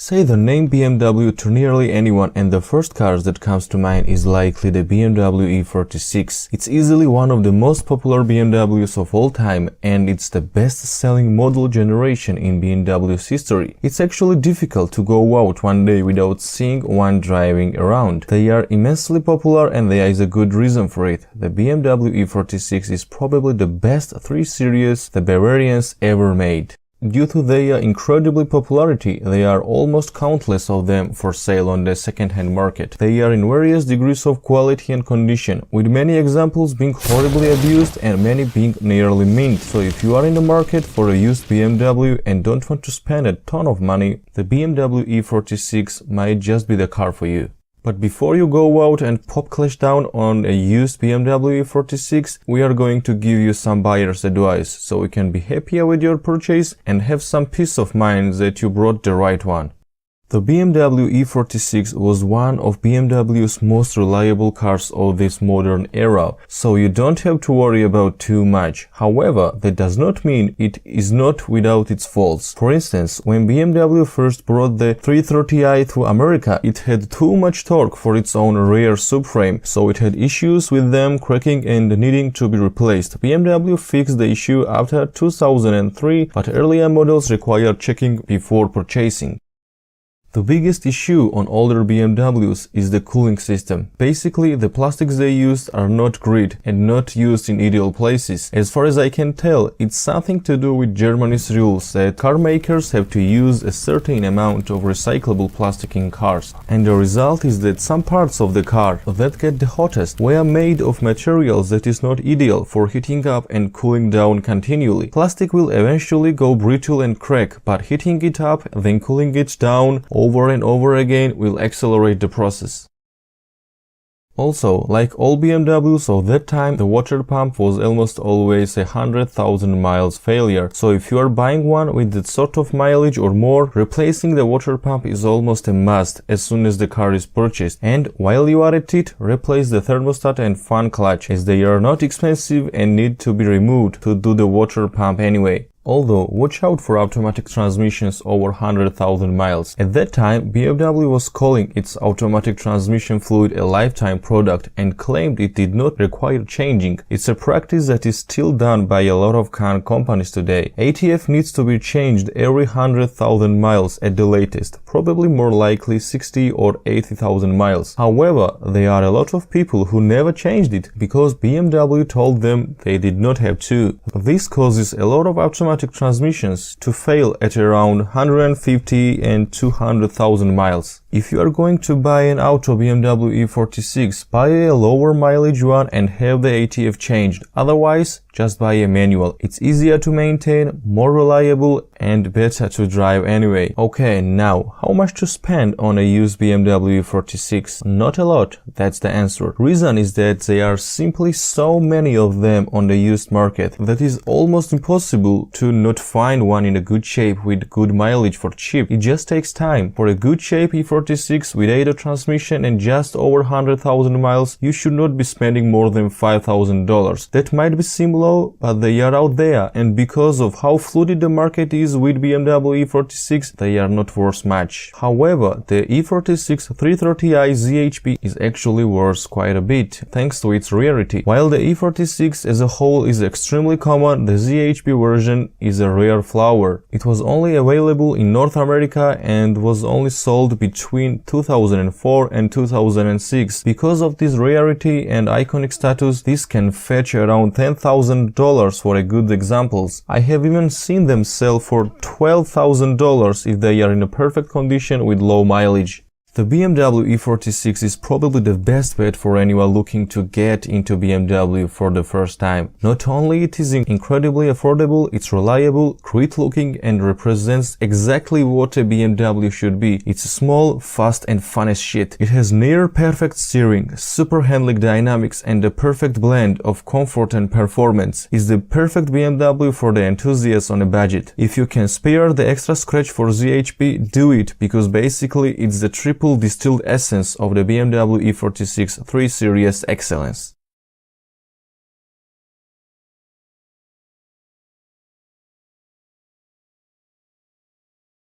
Say the name BMW to nearly anyone and the first car that comes to mind is likely the BMW E46. It's easily one of the most popular BMWs of all time and it's the best-selling model generation in BMW's history. It's actually difficult to go out one day without seeing one driving around. They are immensely popular and there is a good reason for it. The BMW E46 is probably the best 3 Series the Bavarians ever made. Due to their incredible popularity, there are almost countless of them for sale on the second-hand market. They are in various degrees of quality and condition, with many examples being horribly abused and many being nearly mint. So if you are in the market for a used BMW and don't want to spend a ton of money, the BMW E46 might just be the car for you. But before you go out and pop clash down on a used BMW E46, we are going to give you some buyer's advice so you can be happier with your purchase and have some peace of mind that you brought the right one. The BMW E46 was one of BMW's most reliable cars of this modern era, so you don't have to worry about too much. However, that does not mean it is not without its faults. For instance, when BMW first brought the 330i to America, it had too much torque for its own rear subframe, so it had issues with them cracking and needing to be replaced. BMW fixed the issue after 2003, but earlier models required checking before purchasing. The biggest issue on older BMWs is the cooling system. Basically, the plastics they used are not great and not used in ideal places. As far as I can tell, it's something to do with Germany's rules that car makers have to use a certain amount of recyclable plastic in cars. And the result is that some parts of the car that get the hottest were made of materials that is not ideal for heating up and cooling down continually. Plastic will eventually go brittle and crack, but heating it up, then cooling it down over and over again will accelerate the process. Also, like all BMWs of that time, the water pump was almost always a 100,000 miles failure. So if you are buying one with that sort of mileage or more, replacing the water pump is almost a must as soon as the car is purchased. And while you are at it, replace the thermostat and fan clutch as they are not expensive and need to be removed to do the water pump anyway. Although, watch out for automatic transmissions over 100,000 miles. At that time, BMW was calling its automatic transmission fluid a lifetime product and claimed it did not require changing. It's a practice that is still done by a lot of car companies today. ATF needs to be changed every 100,000 miles at the latest, probably more likely 60 or 80,000 miles. However, there are a lot of people who never changed it because BMW told them they did not have to. This causes a lot of automatic transmissions to fail at around 150 and 200,000 miles. If you are going to buy an auto BMW E46, buy a lower mileage one and have the ATF changed. Otherwise, just buy a manual. It's easier to maintain, more reliable and better to drive anyway. Okay, now, how much to spend on a used BMW E46? Not a lot, that's the answer. Reason is that there are simply so many of them on the used market that is almost impossible to not find one in a good shape with good mileage for cheap. It just takes time. For a good shape E46 with 8 transmission and just over 100,000 miles, you should not be spending more than $5,000. That might be similar, but they are out there, and because of how flooded the market is with BMW E46, they are not worth much. However, the E46 330i ZHP is actually worth quite a bit, thanks to its rarity. While the E46 as a whole is extremely common, the ZHP version is a rare flower. It was only available in North America and was only sold between 2004 and 2006. Because of this rarity and iconic status, this can fetch around $10,000 for a good examples. I have even seen them sell for $12,000 if they are in a perfect condition with low mileage. The BMW E46 is probably the best bet for anyone looking to get into BMW for the first time. Not only it is incredibly affordable, it's reliable, great looking and represents exactly what a BMW should be. It's small, fast and fun as shit. It has near perfect steering, super handling dynamics and a perfect blend of comfort and performance. It's the perfect BMW for the enthusiast on a budget. If you can spare the extra scratch for ZHP, do it, because basically it's the triple distilled essence of the BMW E46 3 Series excellence.